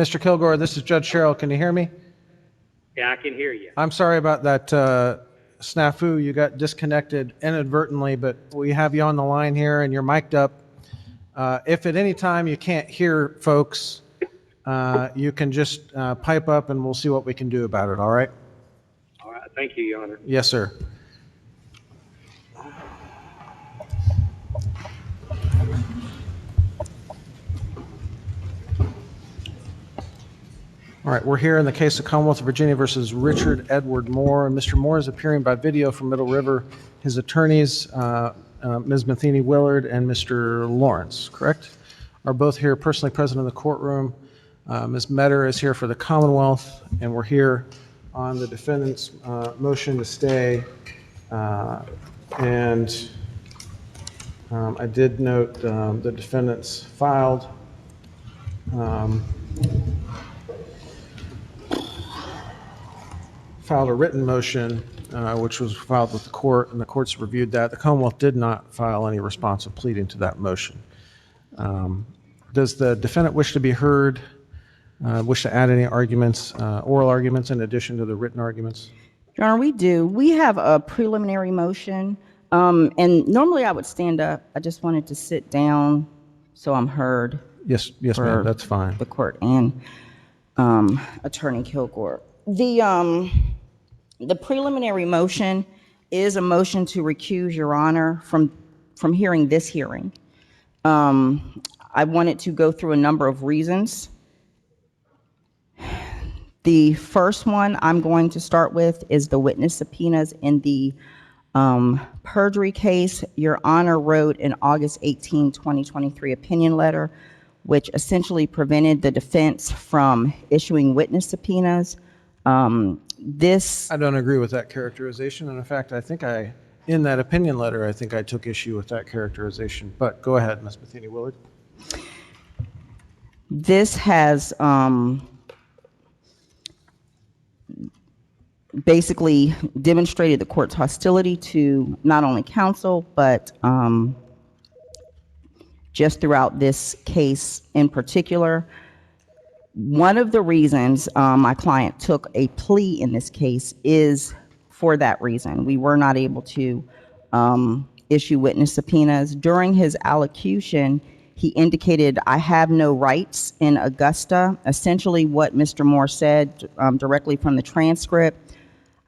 Mr. Kilgore, this is Judge Sherrill. Can you hear me? Yeah, I can hear you. I'm sorry about that snafu. You got disconnected inadvertently, but we have you on the line here and you're mic'd up. If at any time you can't hear folks, you can just pipe up and we'll see what we can do about it, all right? All right. Thank you, Your Honor. Yes, sir. All right, we're here in the case of Commonwealth of Virginia versus Richard Edward Moore. And Mr. Moore is appearing by video from Middle River. His attorneys, Ms. Matheny-Willard and Mr. Lawrence, correct, are both here personally present in the courtroom. Ms. Metter is here for the Commonwealth, and we're here on the defendant's motion to stay. I did note the defendants filed a written motion, which was filed with the court, and the court's reviewed that. The Commonwealth did not file any responsive pleading to that motion. Does the defendant wish to be heard, wish to add any arguments, oral arguments in addition to the written arguments? Your Honor, we do. We have a preliminary motion, and normally I would stand up. I just wanted to sit down so I'm heard. Yes, ma'am, that's fine. The court and Attorney Kilgore. The preliminary motion is a motion to recuse Your Honor from hearing this hearing. I wanted to go through a number of reasons. The first one I'm going to start with is the witness subpoenas in the perjury case. Your Honor wrote an August 18, 2023 opinion letter, which essentially prevented the defense from issuing witness subpoenas. I don't agree with that characterization. And in fact, in that opinion letter, I think I took issue with that characterization. But go ahead, Ms. Matheny-Willard. This has basically demonstrated the court's hostility to not only counsel, but just throughout this case in particular. One of the reasons my client took a plea in this case is for that reason. We were not able to issue witness subpoenas. During his allocution, he indicated, "I have no rights in Augusta," essentially what Mr. Moore said directly from the transcript.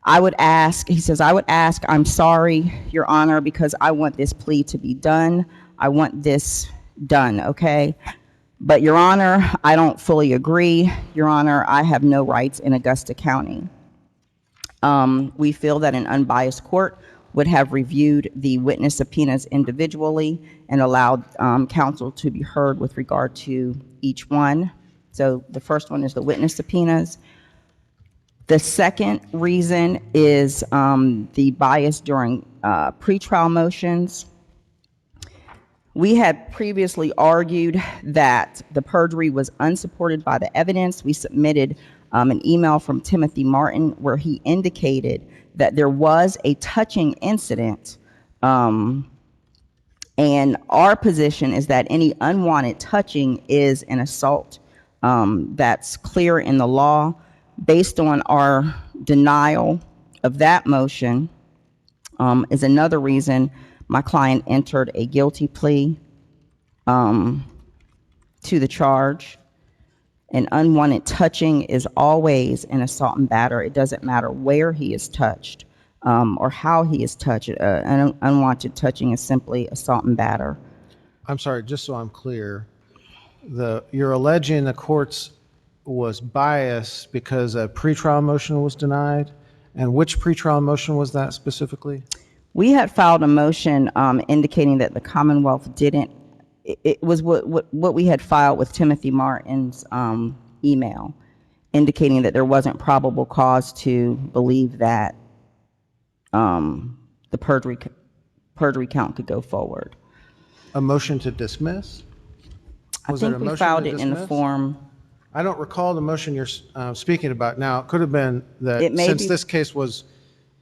He says, "I would ask, I'm sorry, Your Honor, because I want this plea to be done. I want this done, okay? But Your Honor, I don't fully agree. Your Honor, I have no rights in Augusta County." We feel that an unbiased court would have reviewed the witness subpoenas individually and allowed counsel to be heard with regard to each one. So the first one is the witness subpoenas. The second reason is the bias during pretrial motions. We had previously argued that the perjury was unsupported by the evidence. We submitted an email from Timothy Martin where he indicated that there was a touching incident, and our position is that any unwanted touching is an assault. That's clear in the law. Based on our denial of that motion is another reason my client entered a guilty plea to the charge. An unwanted touching is always an assault and batter. It doesn't matter where he is touched or how he is touched. An unwanted touching is simply assault and batter. I'm sorry, just so I'm clear, you're alleging the court's was biased because a pretrial motion was denied? And which pretrial motion was that specifically? We had filed a motion indicating that the Commonwealth didn't. It was what we had filed with Timothy Martin's email, indicating that there wasn't probable cause to believe that the perjury count could go forward. A motion to dismiss? I think we filed it in the form. I don't recall the motion you're speaking about now. It could have been that since this case was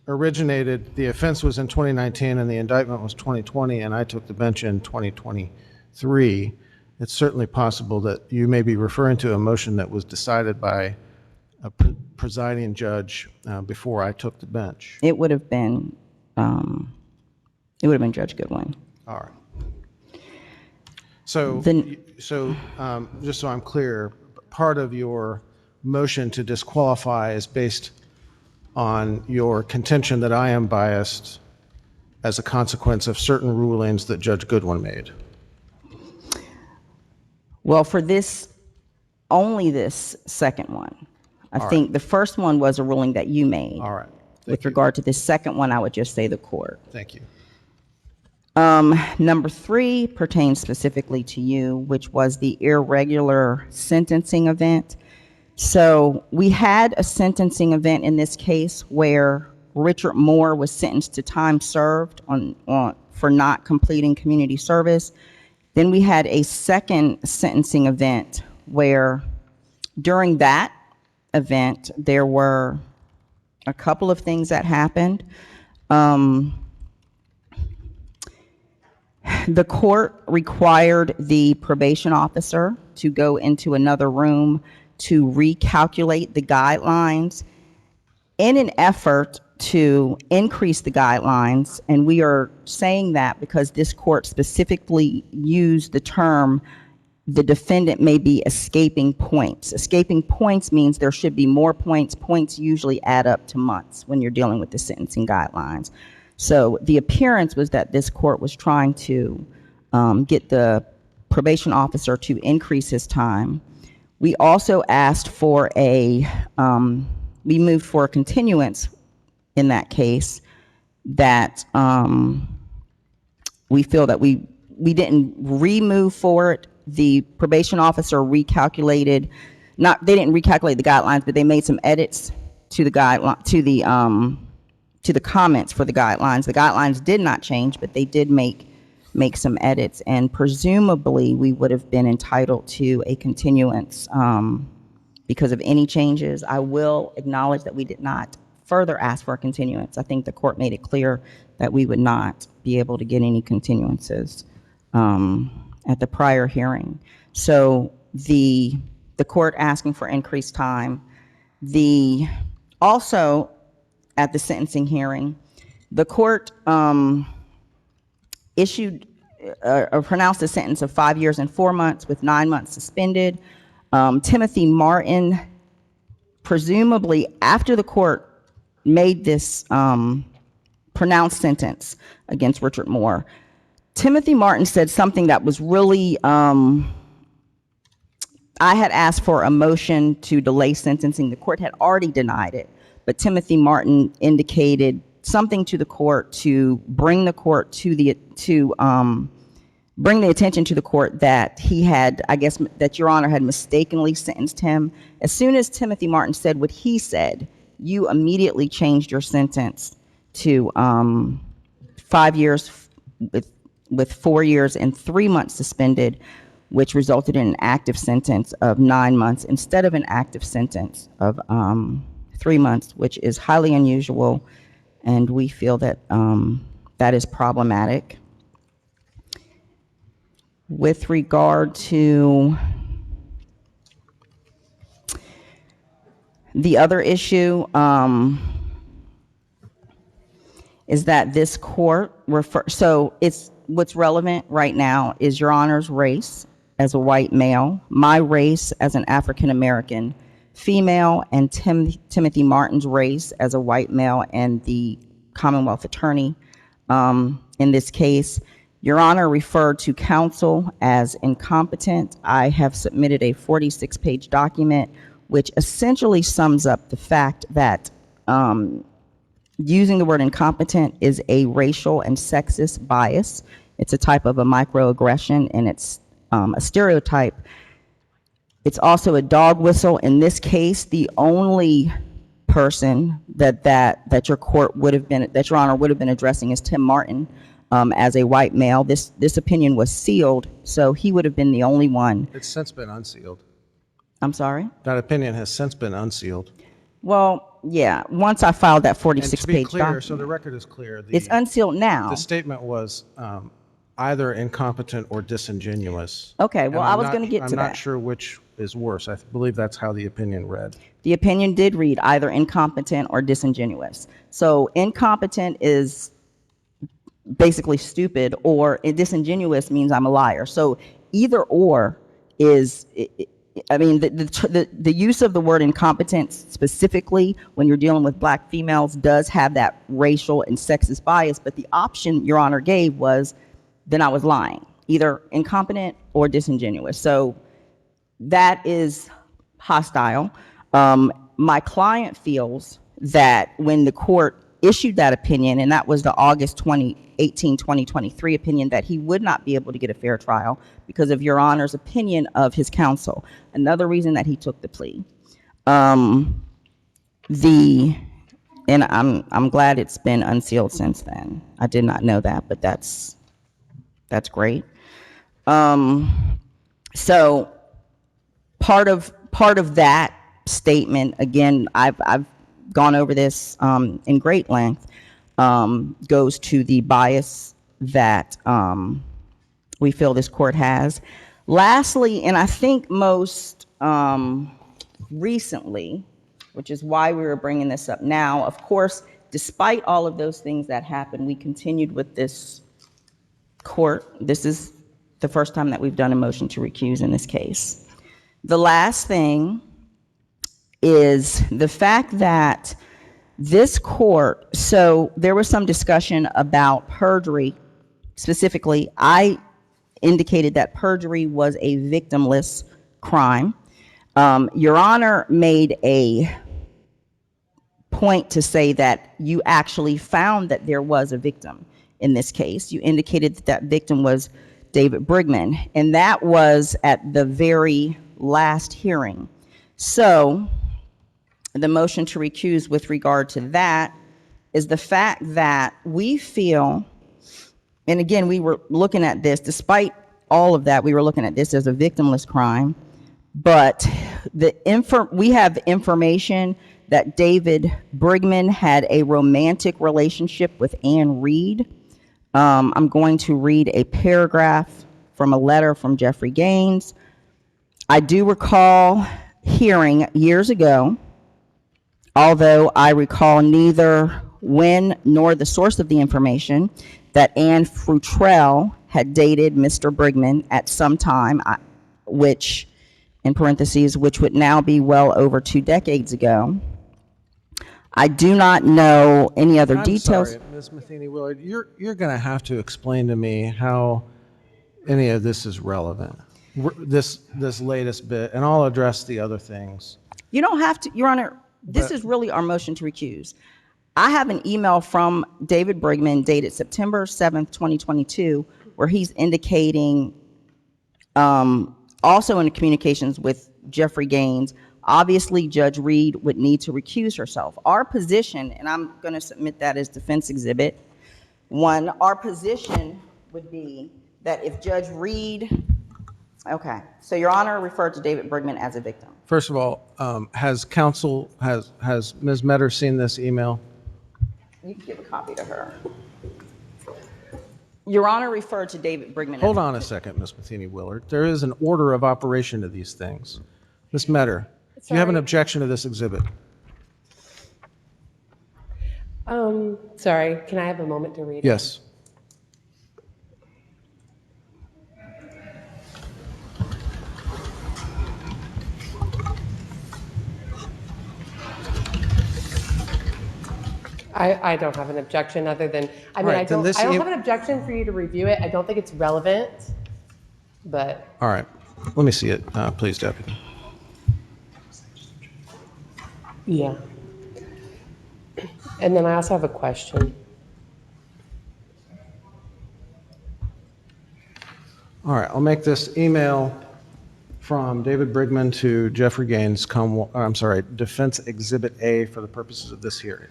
originated, the offense was in 2019 and the indictment was 2020, and I took the bench in 2023. it's certainly possible that you may be referring to a motion that was decided by a presiding judge before I took the bench. It would have been Judge Goodwin. All right. So, just so I'm clear, part of your motion to disqualify is based on your contention that I am biased as a consequence of certain rulings that Judge Goodwin made. Well, for only this second one. I think the first one was a ruling that you made. All right. With regard to this second one, I would just say the court. Thank you. Number 3 pertains specifically to you, which was the irregular sentencing event. So we had a sentencing event in this case where Richard Moore was sentenced to time served for not completing community service. Then we had a second sentencing event where during that event, there were a couple of things that happened. The court required the probation officer to go into another room to recalculate the guidelines in an effort to increase the guidelines. And we are saying that because this court specifically used the term the defendant may be escaping points. Escaping points means there should be more points. Points usually add up to months when you're dealing with the sentencing guidelines. So the appearance was that this court was trying to get the probation officer to increase his time. We also asked for we moved for a continuance in that case that we feel that we didn't remove for it. The probation officer recalculated, they didn't recalculate the guidelines, but they made some edits to the guideline, to the comments for the guidelines. The guidelines did not change, but they did make some edits, and presumably we would have been entitled to a continuance because of any changes. I will acknowledge that we did not further ask for a continuance. I think the court made it clear that we would not be able to get any continuances at the prior hearing. So the court asking for increased time. Also at the sentencing hearing, the court pronounced a sentence of 5 years and 4 months with 9 months suspended. Timothy Martin, presumably after the court made this pronounced sentence against Richard Moore, Timothy Martin said something that was really, I had asked for a motion to delay sentencing. The court had already denied it, but Timothy Martin indicated something to the court to bring the court bring the attention to the court that he had, I guess, that Your Honor had mistakenly sentenced him. As soon as Timothy Martin said what he said, you immediately changed your sentence to 5 years with 4 years and 3 months suspended, which resulted in an active sentence of 9 months instead of an active sentence of 3 months, which is highly unusual, and we feel that that is problematic. With regard to the other issue, is that this court so what's relevant right now is Your Honor's race as a white male, my race as an African American female, and Timothy Martin's race as a white male and the Commonwealth attorney in this case. Your Honor referred to counsel as incompetent. I have submitted a 46-page document which essentially sums up the fact that using the word incompetent is a racial and sexist bias. It's a type of a microaggression, and it's a stereotype. It's also a dog whistle. In this case, the only person that your court would have been, that Your Honor would have been addressing is Tim Martin as a white male. This opinion was sealed, so he would have been the only one. It's since been unsealed. I'm sorry? That opinion has since been unsealed. Well, yeah, once I filed that 46-page document. So the record is clear. It's unsealed now. The statement was, either incompetent or disingenuous. Okay, And well, I was going to get to I'm not that. sure which is worse. I believe that's how the opinion read. The opinion did read either incompetent or disingenuous. So incompetent is basically stupid, or disingenuous means I'm a liar. So either or is, I mean, the use of the word incompetent specifically when you're dealing with black females does have that racial and sexist bias, but the option Your Honor gave was, then I was lying, either incompetent or disingenuous. So that is hostile. My client feels that when the court issued that opinion, and that was the August 2018, 2023 opinion, that he would not be able to get a fair trial because of Your Honor's opinion of his counsel. Another reason that he took the plea. And I'm glad it's been unsealed since then. I did not know that, but that's great. So part of that statement, again, I've gone over this in great length, goes to the bias that we feel this court has. Lastly, and I think most recently, which is why we were bringing this up now, of course, despite all of those things that happened, we continued with this court. This is the first time that we've done a motion to recuse in this case. The last thing is the fact that this court, so there was some discussion about perjury. Specifically, I indicated that perjury was a victimless crime. Your Honor made a point to say that you actually found that there was a victim in this case. You indicated that that victim was David Brigman, and that was at the very last hearing. So the motion to recuse with regard to that is the fact that we feel, and again, we were looking at this, despite all of that, we were looking at this as a victimless crime, but we have information that David Brigman had a romantic relationship with Ann Reed. I'm going to read a paragraph from a letter from Jeffrey Gaines. I do recall hearing years ago, although I recall neither when nor the source of the information, that Ann Frutrell had dated Mr. Brigman at some time, which, in parentheses, which would now be well over 2 decades ago. I do not know any other details. I'm sorry, Ms. Matheny-Willard, you're going to have to explain to me how any of this is relevant, this latest bit, and I'll address the other things. You don't have to, Your Honor, this is really our motion to recuse. I have an email from David Brigman dated September 7th, 2022, where he's indicating, also in communications with Jeffrey Gaines, obviously Judge Reed would need to recuse herself. Our position, and I'm going to submit that as defense exhibit 1, our position would be that if Judge Reed, okay, so Your Honor referred to David Brigman as a victim. First of all, has Ms. Metter seen this email? You can give a copy to her. Your Honor referred to David Brigman. Hold on a second, Ms. Matheny-Willard. There is an order of operation to these things. Ms. Metter, do you have an objection to this exhibit? Sorry, can I have a moment to read it? Yes. I don't have an objection other than, I mean, Right, I then don't this have an objection for you to review it. I don't think it's relevant, but. All right. Let me see it, please, Deputy. Yeah. And then I also have a question. All right, I'll make this email from David Brigman to Jeffrey Gaines, Defense Exhibit A for the purposes of this hearing.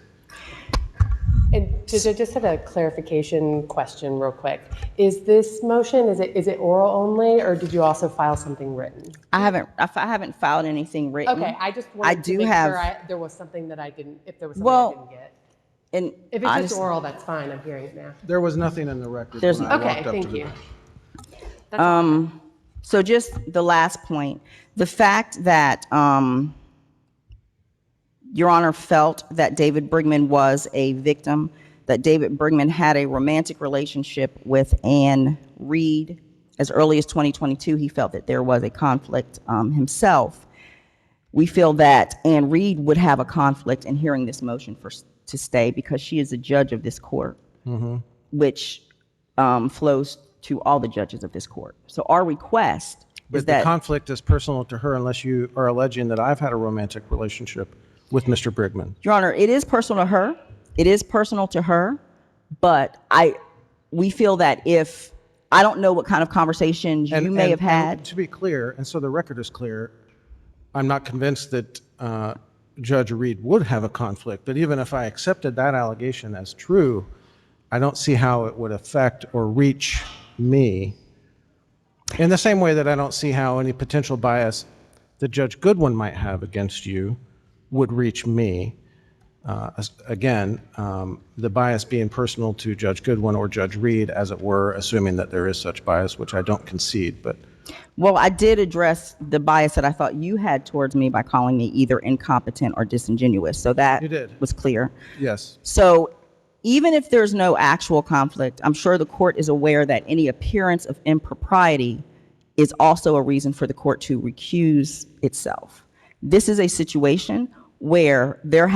And I just had a clarification question real quick. Is this motion, is it oral only, or did you also file something written? I haven't filed anything written. Okay, I just wanted to make sure there was something that I didn't, if there was something I didn't get. And If it's just honestly, oral, that's fine. I'm hearing it now. There was nothing in the record There's- when I Okay, walked up to thank the you. bench. That's all. So just the last point, the fact that Your Honor felt that David Brigman was a victim, that David Brigman had a romantic relationship with Ann Reed. As early as 2022, he felt that there was a conflict himself. We feel that Ann Reed would have a conflict in hearing this motion to stay because she is a judge of this court, which flows to all the judges of this court. So our request is But the that, conflict is personal to her unless you are alleging that I've had a romantic relationship with Mr. Brigman. Your Honor, it is personal to her. It is personal to her, but we feel that if, I don't know what kind of conversations you may have had. And to be clear, and so the record is clear, I'm not convinced that Judge Reed would have a conflict, but even if I accepted that allegation as true, I don't see how it would affect or reach me. In the same way that I don't see how any potential bias that Judge Goodwin might have against you would reach me. Again, the bias being personal to Judge Goodwin or Judge Reed, as it were, assuming that there is such bias, which I don't concede, but. Well, I did address the bias that I thought you had towards me by calling me either incompetent or disingenuous. So that You did. was clear. Yes. So even if there's no actual conflict, I'm sure the court is aware that any appearance of impropriety is also a reason for the court to recuse itself. This is a situation where there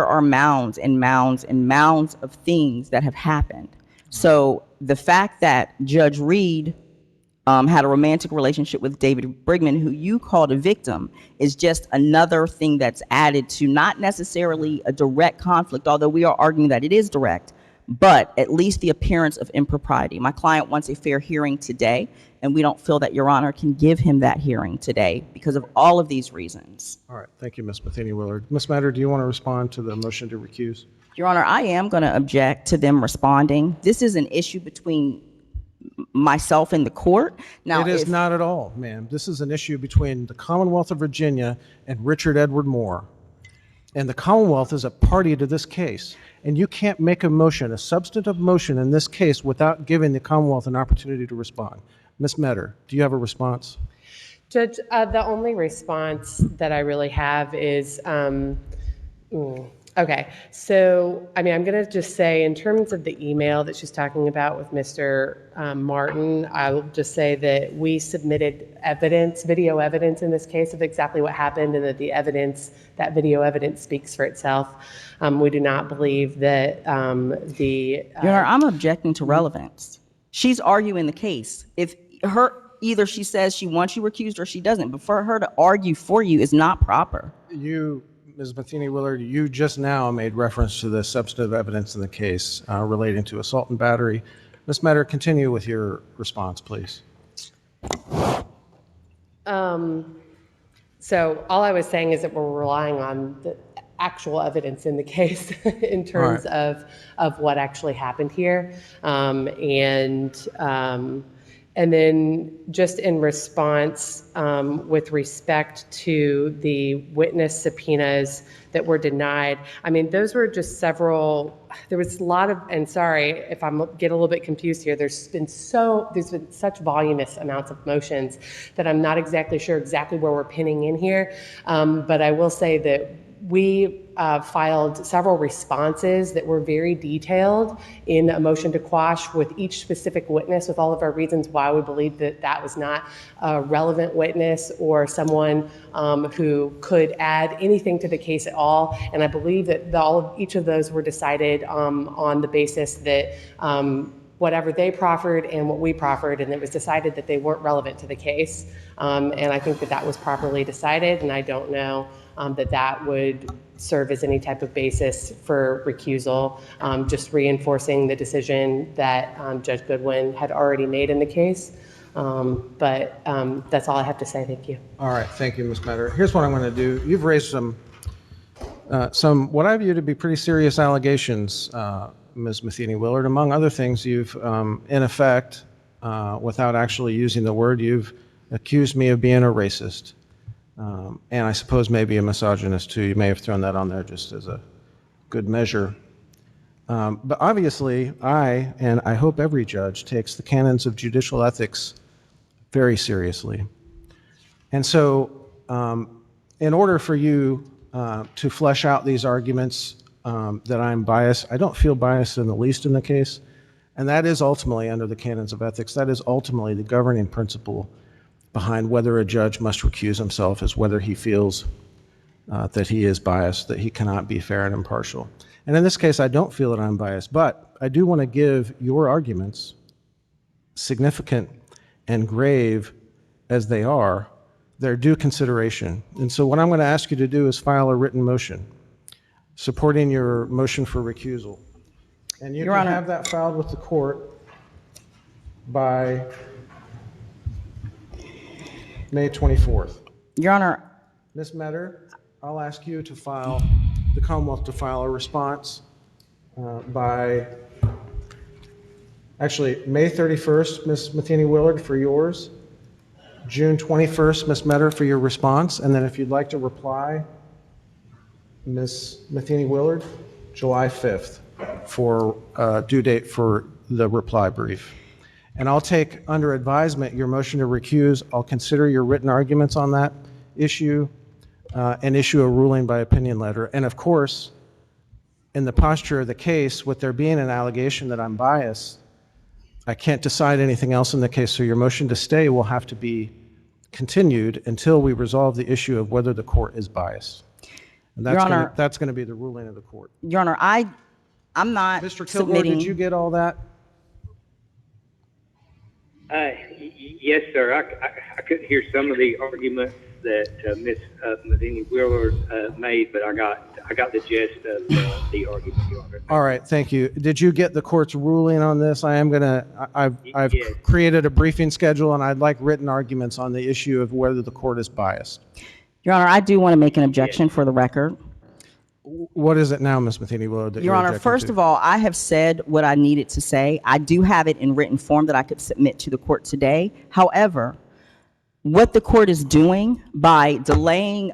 are mounds and mounds and mounds of things that have happened. So the fact that Judge Reed had a romantic relationship with David Brigman, who you called a victim, is just another thing that's added to not necessarily a direct conflict, although we are arguing that it is direct, but at least the appearance of impropriety. My client wants a fair hearing today, and we don't feel that Your Honor can give him that hearing today because of all of these reasons. All right. Thank you, Ms. Matheny-Willard. Ms. Matter, do you want to respond to the motion to recuse? Your Honor, I am going to object to them responding. This is an issue between myself and the court. Now, It is not at all, ma'am. This is an issue between the Commonwealth of Virginia and Richard Edward Moore. And the Commonwealth is a party to this case. And you can't make a motion, a substantive motion in this case, without giving the Commonwealth an opportunity to respond. Ms. Metter, do you have a response? Judge, the only response that I really have is, okay, so, I mean, I'm going to just say, in terms of the email that she's talking about with Mr. Martin, I will just say that we submitted evidence, video evidence in this case of exactly what happened, and that the evidence, that video evidence speaks for itself. We do not believe that Your Honor, I'm objecting to relevance. She's arguing the case. If either she says she wants you recused or she doesn't, but for her to argue for you is not proper. You, Ms. Matheny-Willard, you just now made reference to the substantive evidence in the case relating to assault and battery. Ms. Metter, continue with your response, please. So all I was saying is that we're relying on the actual evidence in the case in terms of what actually happened here. And then just in response, with respect to the witness subpoenas that were denied, I mean, those were just several, there was a lot of, and sorry if I'm get a little bit confused here, there's been such voluminous amounts of motions that I'm not exactly sure exactly where we're pinning in here. But I will say that we filed several responses that were very detailed in a motion to quash with each specific witness, with all of our reasons why we believe that that was not a relevant witness or someone who could add anything to the case at all. And I believe that each of those were decided on the basis that whatever they proffered and what we proffered, and it was decided that they weren't relevant to the case. And I think that that was properly decided, and I don't know that would serve as any type of basis for recusal, just reinforcing the decision that Judge Goodwin had already made in the case. But that's all I have to say. Thank you. All right, thank you, Ms. Metter. Here's what I'm going to do. You've raised some what I view to be pretty serious allegations, Ms. Matheny-Willard. Among other things, you've, in effect, without actually using the word, you've accused me of being a racist. And I suppose maybe a misogynist too. You may have thrown that on there just as a good measure. But obviously, I, and I hope every judge, takes the canons of judicial ethics very seriously. And so, in order for you to flesh out these arguments that I'm biased, I don't feel biased in the least in the case, and that is ultimately under the canons of ethics. That is ultimately the governing principle behind whether a judge must recuse himself, is whether he feels that he is biased, that he cannot be fair and impartial. And in this case, I don't feel that I'm biased, but I do want to give your arguments, significant and grave as they are, their due consideration. And so what I'm going to ask you to do is file a written motion supporting your motion for recusal. And you Your can Honor. have that filed with the court by May 24th. Your Honor, Ms. Metter, I'll ask you to file, the Commonwealth to file a response by, actually, May 31st, Ms. Matheny-Willard, for yours. June 21st, Ms. Metter, for your response. And then if you'd like to reply, Ms. Matheny-Willard, July 5th for due date for the reply brief. And I'll take under advisement your motion to recuse. I'll consider your written arguments on that issue and issue a ruling by opinion letter. And of course, in the posture of the case, with there being an allegation that I'm biased, I can't decide anything else in the case, so your motion to stay will have to be continued until we resolve the issue of whether the court is biased. And Your Honor. that's going to be the ruling of the court. Your Honor, I'm not Mr. Kilgore, submitting. did you get all that? Yes, sir. I couldn't hear some of the arguments that Ms. Matheny-Willard made, but I got the gist of the argument, Your Honor. All right, thank you. Did you get the court's ruling on this? I've Yes. created a briefing schedule, and I'd like written arguments on the issue of whether the court is biased. Your Honor, I do want to make an objection for the record. What is it now, Ms. Matheny-Willard, that Your you're Honor, objecting first to? of all, I have said what I needed to say. I do have it in written form that I could submit to the court today. However, what the court is doing by delaying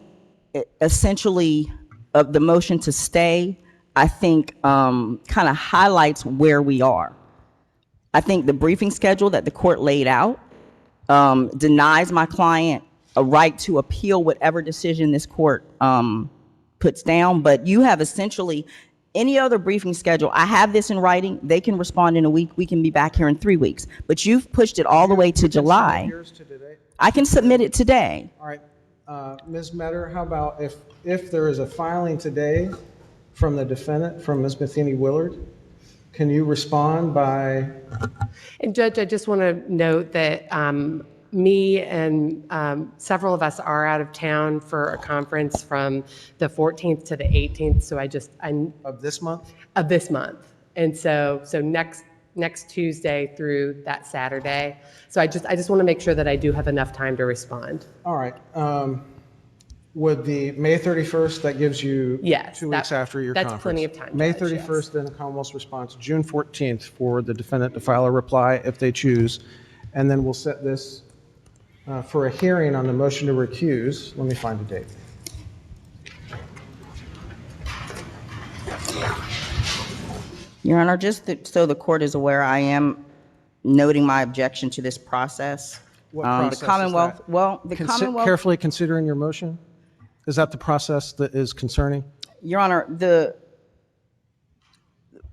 essentially the motion to stay, I think kind of highlights where we are. I think the briefing schedule that the court laid out denies my client a right to appeal whatever decision this court puts down, but you have essentially any other briefing schedule. I have this in writing. They can respond in a week. We can be back here in 3 weeks. But you've pushed it all the way to July. Yours to today? I can submit it today. All right. Ms. Metter, how about if there is a filing today from the defendant, from Ms. Matheny-Willard, can you respond by? And Judge, I just want to note that me and several of us are out of town for a conference from the 14th to the 18th. So Of this month? of this month. And so next Tuesday through that Saturday. So I just want to make sure that I do have enough time to respond. All right. Would the May 31st, that gives you Yes, 2 weeks after your conference? that's plenty of time, May Judge, 31st, yes. then a Commonwealth's response, June 14th for the defendant to file a reply if they choose. And then we'll set this for a hearing on the motion to recuse. Let me find a date. Your Honor, so the court is aware, I am noting my objection to this process. What process is The Commonwealth, that? well, the Commonwealth. Carefully considering your motion? Is that the process that is concerning? Your Honor,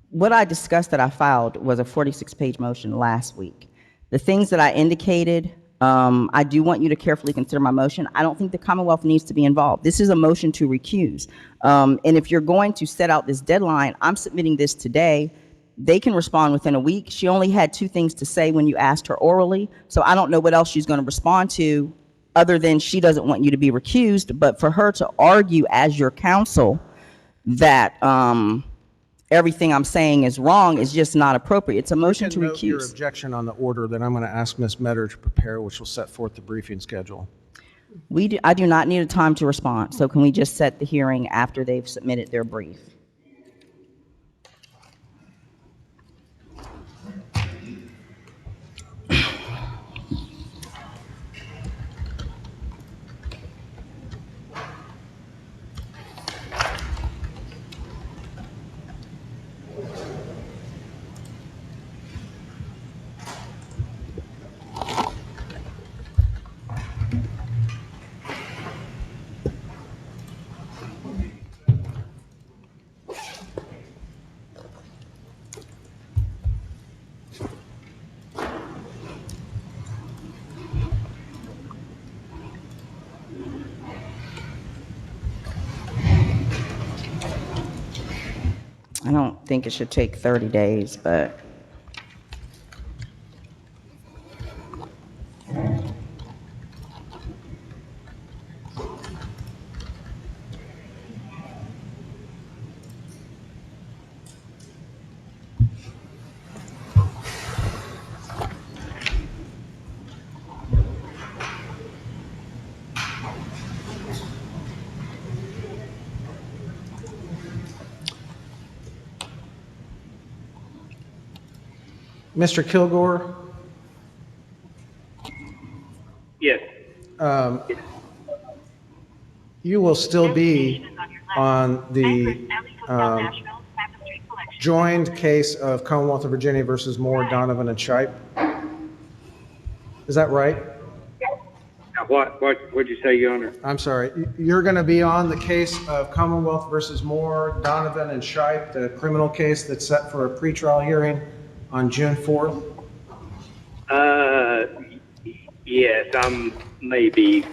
what I discussed that I filed was a 46-page motion last week. The things that I indicated, I do want you to carefully consider my motion. I don't think the Commonwealth needs to be involved. This is a motion to recuse. And if you're going to set out this deadline, I'm submitting this today. They can respond within a week. She only had 2 things to say when you asked her orally, so I don't know what else she's going to respond to other than she doesn't want you to be recused. But for her to argue as your counsel that everything I'm saying is wrong is just not appropriate. It's a motion to Note your recuse. objection on the order that I'm going to ask Ms. Metter to prepare, which will set forth the briefing schedule. I do not need a time to respond, so can we just set the hearing after they've submitted their brief? think it should take 30 days, but Mr. Kilgore, Yes. you will still be on the joined case of Commonwealth of Virginia versus Moore, Donovan, and Shipe. Is that right? What'd you say, Your Honor? I'm sorry. You're going to be on the case of Commonwealth versus Moore, Donovan, and Shipe, the criminal case that's set for a pretrial hearing on June 4th? Yes, maybe.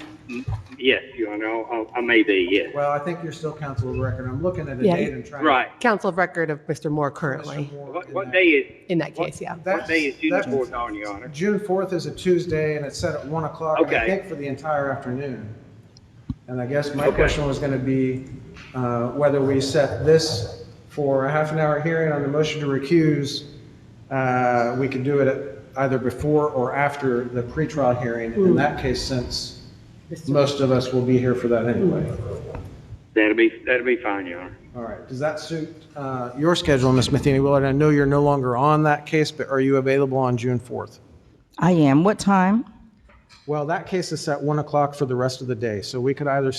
Yes, Your Honor, I may be, yes. Well, I think you're still counsel of record. I'm looking at a Yeah. date and trying. Right. Counsel of record of Mr. Moore currently, What day is? in that case, yeah. What day is June 4th on, Your Honor? June 4th is a Tuesday, and it's set at 1 o'clock, and I Okay. think for the entire afternoon. And I guess my Okay. question was going to be whether we set this for a half an hour hearing on the motion to recuse. We could do it at either before or after the pretrial hearing. In that case, since most of us will be here for that anyway. That'll be fine, Your Honor. All right. Does that suit your schedule, Ms. Matheny-Willard? I know you're no longer on that case, but are you available on June 4th? I am. What time? Well, that case is set 1 o'clock for the rest of the day, so we could either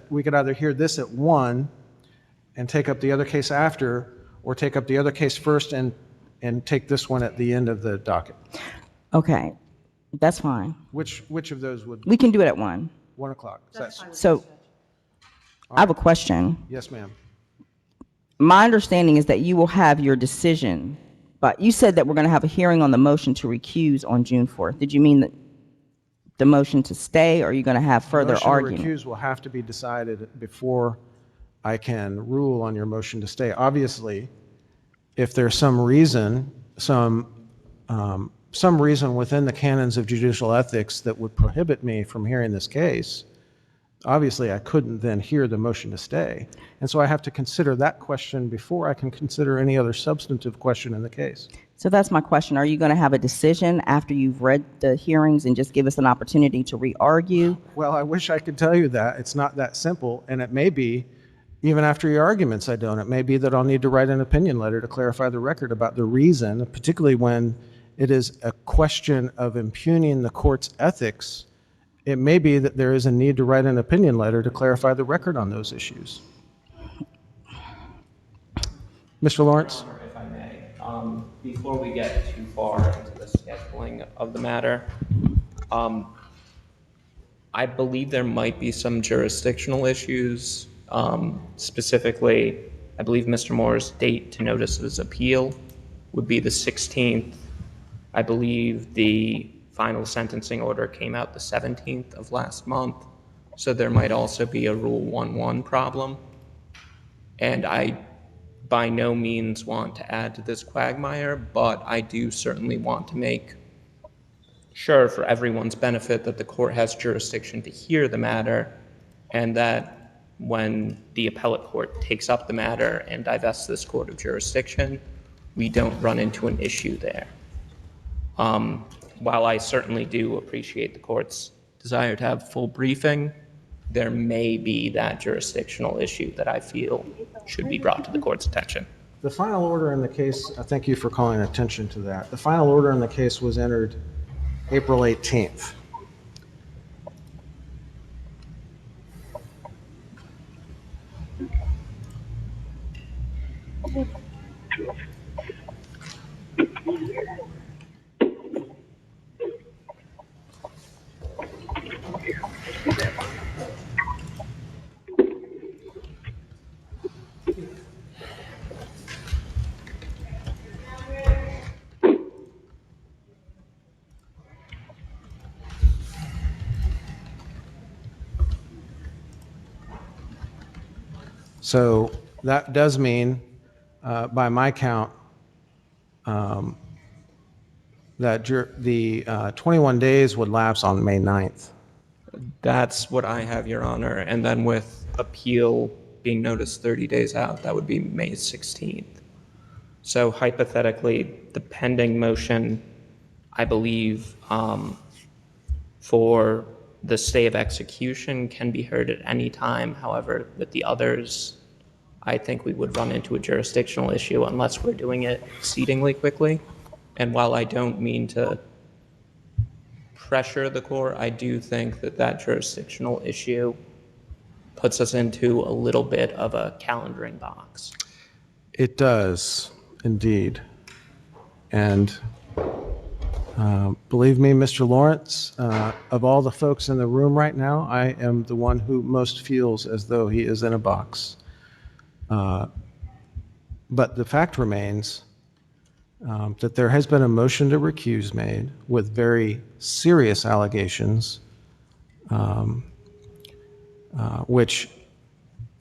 we could either hear this at 1 and take up the other case after, or take up the other case first and take this one at the end of the docket. Okay, that's fine. Which of those would, We can do it at 1. 1 o'clock? So I have a question. Yes, ma'am. My understanding is that you will have your decision, but you said that we're going to have a hearing on the motion to recuse on June 4th. Did you mean that the motion to stay, or are you going to have further argument? Motion to recuse will have to be decided before I can rule on your motion to stay. Obviously, if there's some reason, some reason within the canons of judicial ethics that would prohibit me from hearing this case, obviously I couldn't then hear the motion to stay. And so I have to consider that question before I can consider any other substantive question in the case. So that's my question. Are you going to have a decision after you've read the hearings and just give us an opportunity to re-argue? Well, I wish I could tell you that. It's not that simple, and it may be, even after your arguments, I don't. It may be that I'll need to write an opinion letter to clarify the record about the reason, particularly when it is a question of impugning the court's ethics. It may be that there is a need to write an opinion letter to clarify the record on those issues. Mr. Lawrence? If I may, before we get too far into the scheduling of the matter, I believe there might be some jurisdictional issues. Specifically, I believe Mr. Moore's date to notice his appeal would be the 16th. I believe the final sentencing order came out the 17th of last month, so there might also be a Rule 11 problem. And I by no means want to add to this quagmire, but I do certainly want to make sure for everyone's benefit that the court has jurisdiction to hear the matter, and that when the appellate court takes up the matter and divests this court of jurisdiction, we don't run into an issue there. While I certainly do appreciate the court's desire to have full briefing, there may be that jurisdictional issue that I feel should be brought to the court's attention. The final order in the case, thank you for calling attention to that. The final order in the case was entered April 18th. So that does mean by my count, that the 21 days would lapse on May 9th. That's what I have, Your Honor. And then with appeal being noticed 30 days out, that would be May 16th. So hypothetically, the pending motion, I believe, for the stay of execution can be heard at any time. However, with the others, I think we would run into a jurisdictional issue unless we're doing it exceedingly quickly. And while I don't mean to pressure the court, I do think that that jurisdictional issue puts us into a little bit of a calendaring box. It does, indeed. And believe me, Mr. Lawrence, of all the folks in the room right now, I am the one who most feels as though he is in a box. But the fact remains that there has been a motion to recuse made with very serious allegations, which,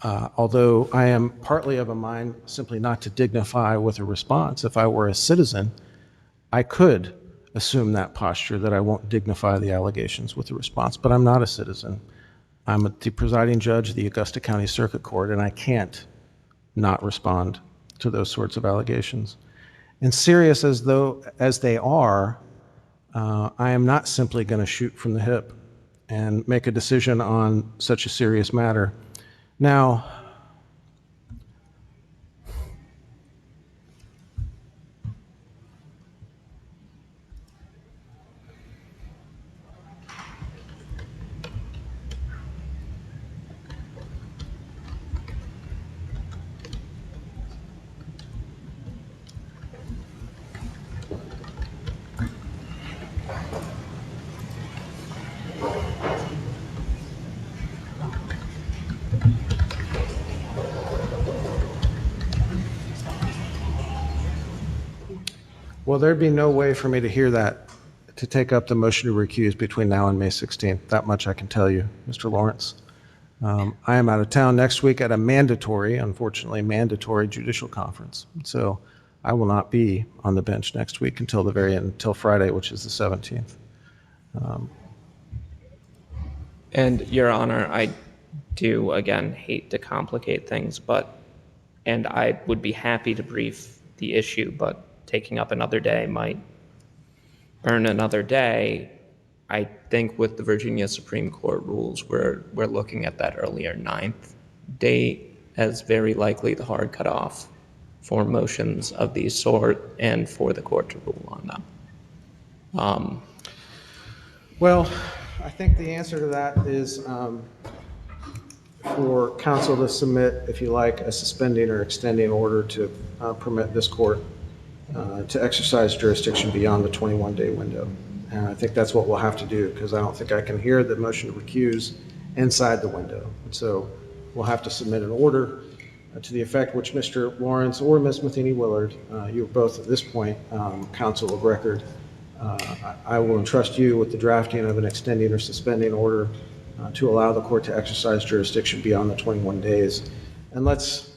although I am partly of a mind simply not to dignify with a response, if I were a citizen, I could assume that posture that I won't dignify the allegations with a response, but I'm not a citizen. I'm the presiding judge of the Augusta County Circuit Court, and I can't not respond to those sorts of allegations. And serious as they are, I am not simply going to shoot from the hip and make a decision on such a serious matter. Now, well, there'd be no way for me to hear that, to take up the motion to recuse between now and May 16th. That much I can tell you, Mr. Lawrence. I am out of town next week at a unfortunately mandatory judicial conference. So I will not be on the bench next week until the very end, until Friday, which is the 17th. And Your Honor, I do, again, hate to complicate things, and I would be happy to brief the issue, but taking up another day might earn another day. I think with the Virginia Supreme Court rules, we're looking at that earlier 9th date as very likely the hard cutoff for motions of these sort and for the court to rule on them. Well, I think the answer to that is for counsel to submit, if you like, a suspending or extending order to permit this court to exercise jurisdiction beyond the 21-day window. And I think that's what we'll have to do, because I don't think I can hear the motion to recuse inside the window. And so we'll have to submit an order to the effect which Mr. Lawrence or Ms. Matheny-Willard, you're both at this point counsel of record. I will entrust you with the drafting of an extending or suspending order to allow the court to exercise jurisdiction beyond the 21 days. And let's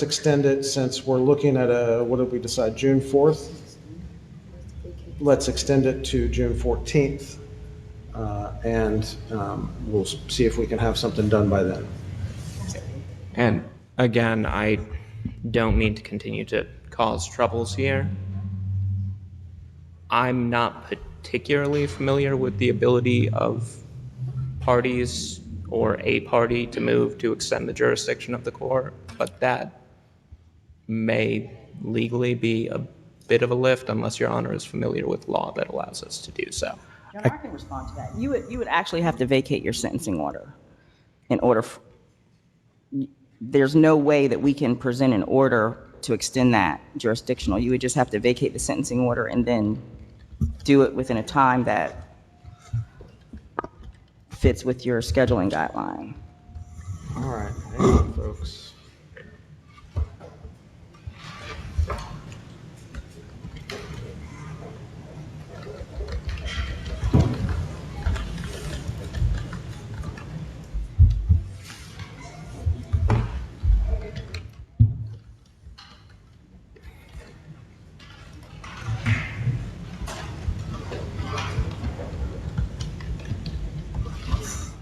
extend it, since we're looking at what did we decide, June 4th? Let's extend it to June 14th, and we'll see if we can have something done by then. And again, I don't mean to continue to cause troubles here. I'm not particularly familiar with the ability of parties or a party to move to extend the jurisdiction of the court, but that may legally be a bit of a lift unless Your Honor is familiar with law that allows us to do so. Your Honor, I can respond to that. You would actually have to vacate your sentencing order in order. There's no way that we can present an order to extend that jurisdictional. You would just have to vacate the sentencing order and then do it within a time that fits with your scheduling guideline. All right, hang on, folks.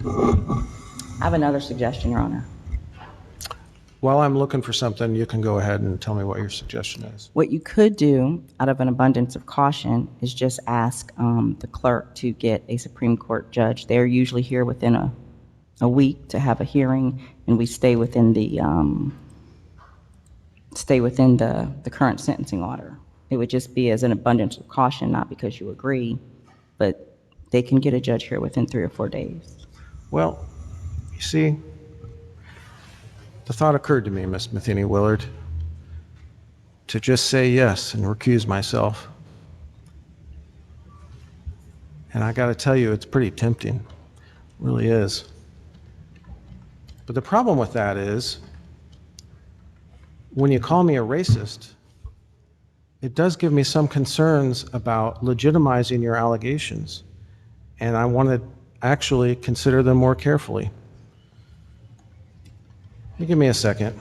I have another suggestion, Your Honor. While I'm looking for something, you can go ahead and tell me what your suggestion is. What you could do, out of an abundance of caution, is just ask the clerk to get a Supreme Court judge. They're usually here within a week to have a hearing, and we stay within the current sentencing order. It would just be as an abundance of caution, not because you agree, but they can get a judge here within 3 or 4 days. Well, you see, the thought occurred to me, Miss Matheny-Willard, to just say yes and recuse myself. And I got to tell you, it's pretty tempting. It really is. But the problem with that is, when you call me a racist, it does give me some concerns about legitimizing your allegations. And I want to actually consider them more carefully. You give me a second.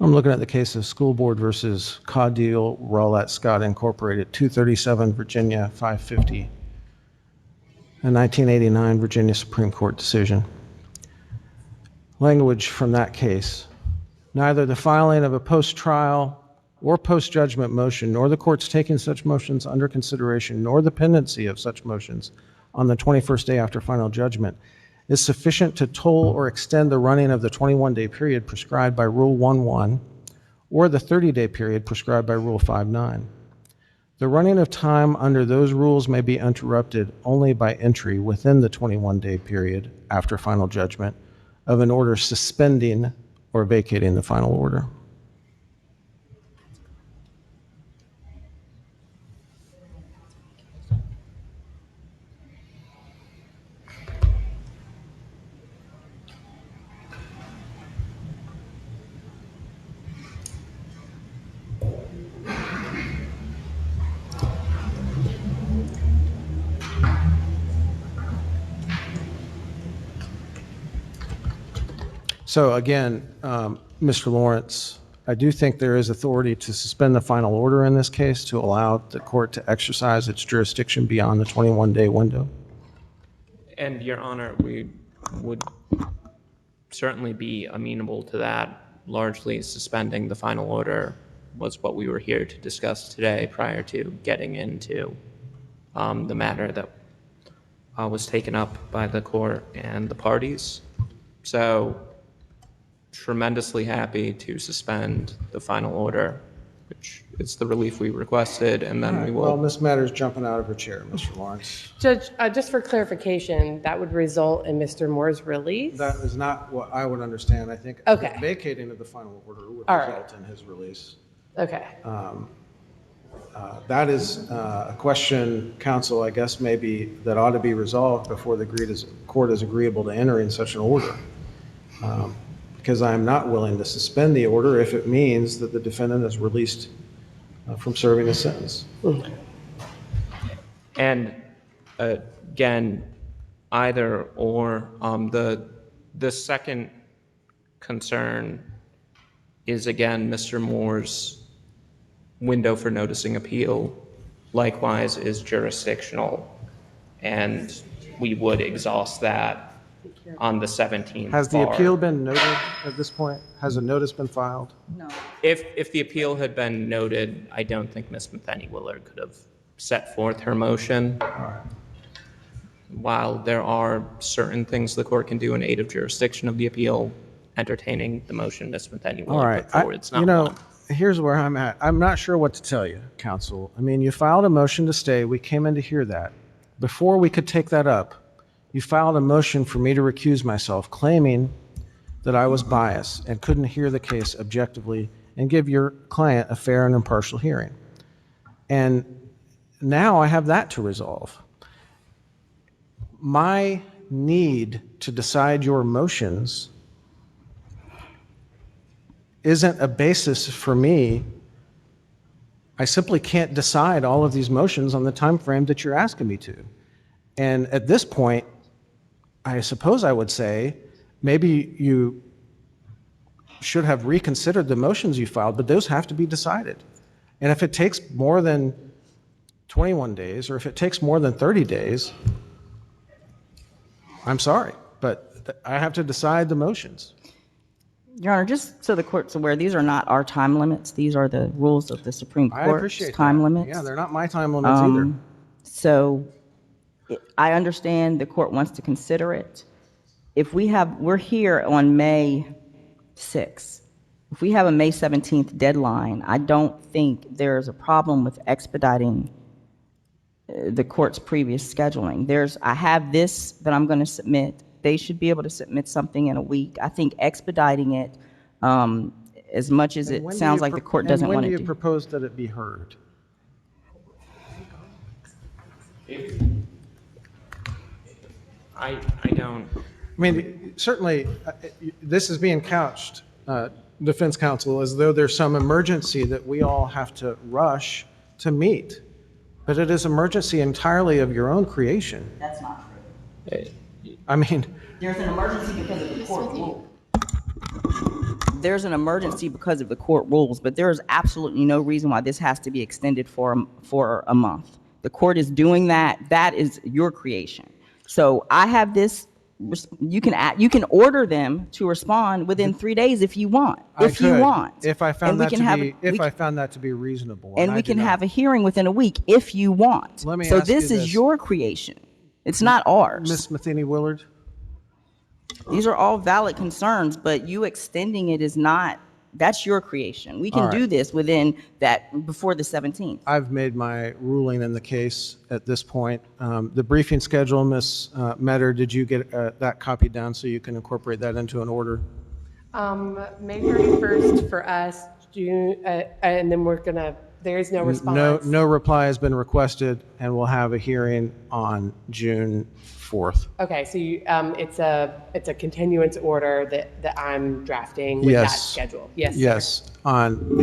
I'm looking at the case of School Board versus Caudill Rowlett Scott Incorporated, 237 Virginia 550, a 1989 Virginia Supreme Court decision. Language from that case: neither the filing of a post-trial or post-judgment motion, nor the courts taking such motions under consideration, nor the pendency of such motions on the 21st day after final judgment is sufficient to toll or extend the running of the 21-day period prescribed by Rule 1.1 or the 30-day period prescribed by Rule 5.9. The running of time under those rules may be interrupted only by entry within the 21-day period after final judgment of an order suspending or vacating the final order. So again, Mr. Lawrence, I do think there is authority to suspend the final order in this case to allow the court to exercise its jurisdiction beyond the 21-day window. And Your Honor, we would certainly be amenable to that. Largely suspending the final order was what we were here to discuss today prior to getting into the matter that was taken up by the court and the parties. So tremendously happy to suspend the final order, which is the relief we requested, and then we will. Well, Ms. Matter's jumping out of her chair, Mr. Lawrence. Judge, just for clarification, that would result in Mr. Moore's release? That is not what I would understand. I think Okay. vacating of the final order would All right. result in his release. Okay. That is a question, counsel, I guess maybe that ought to be resolved before the court is agreeable to entering such an order. Because I am not willing to suspend the order if it means that the defendant is released from serving a sentence. And again, either or, the second concern is, again, Mr. Moore's window for noticing appeal likewise is jurisdictional, and we would exhaust that on the 17th. Has the bar. appeal been noted at this point? Has a notice been filed? If the appeal had been noted, I don't think Ms. Matheny-Willard could have set forth her motion. While there are certain things the court can do in aid of jurisdiction of the appeal, entertaining the motion Ms. All Matheny-Willard right. put forward, it's not one. Here's where I'm at. I'm not sure what to tell you, counsel. I mean, you filed a motion to stay. We came in to hear that. Before we could take that up, you filed a motion for me to recuse myself, claiming that I was biased and couldn't hear the case objectively and give your client a fair and impartial hearing. And now I have that to resolve. My need to decide your motions isn't a basis for me. I simply can't decide all of these motions on the time frame that you're asking me to. And at this point, I suppose I would say maybe you should have reconsidered the motions you filed, but those have to be decided. And if it takes more than 21 days, or if it takes more than 30 days, I'm sorry, but I have to decide the motions. Your Honor, just so the court's aware, these are not our time limits. These are the rules of the Supreme I Court's appreciate time that. limits. Yeah, they're not my time limits either. So I understand the court wants to consider it. If we're here on May 6th. If we have a May 17th deadline, I don't think there's a problem with expediting the court's previous scheduling. I have this that I'm going to submit. They should be able to submit something in a week. I think expediting it, as much as it sounds like the court doesn't want And to when do. do you propose that it be heard? I don't. I mean, certainly, this is being couched, defense counsel, as though there's some emergency that we all have to rush to meet. But it is emergency entirely of your own creation. That's not true. I mean, There's an emergency because of the court rule. There's an emergency because of the court rules, but there is absolutely no reason why this has to be extended for a month. The court is doing that. That is your creation. So I have this. You can order them to respond within 3 days if you want. If you want. If I found And we that can to have- be, we if I can- found that to be reasonable. And I we do can not. have a hearing within a week if you want. Let me So ask you this this. is your creation. It's not ours. Ms. Matheny-Willard? These are all valid concerns, but you extending it is not, that's your creation. We All can right. do this within that, before the 17th. I've made my ruling in the case at this point. The briefing schedule, Ms. Metter, did you get that copied down so you can incorporate that into an order? May 31st for us, June, and then there is no response. No reply has been requested, and we'll have a hearing on June 4th. Okay, so it's a continuance order that I'm drafting with that Yes. schedule. Yes, sir. Yes, and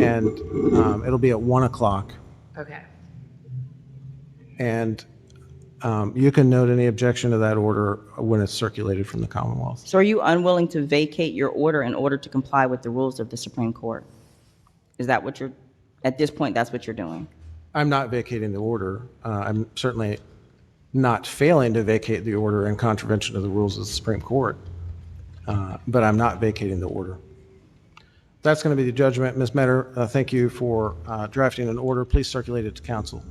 it'll be at 1 o'clock. Okay. And you can note any objection to that order when it's circulated from the Commonwealth. So are you unwilling to vacate your order in order to comply with the rules of the Supreme Court? Is that what at this point, that's what you're doing? I'm not vacating the order. I'm certainly not failing to vacate the order in contravention of the rules of the Supreme Court, but I'm not vacating the order. That's going to be the judgment. Ms. Metter, thank you for drafting an order. Please circulate it to council.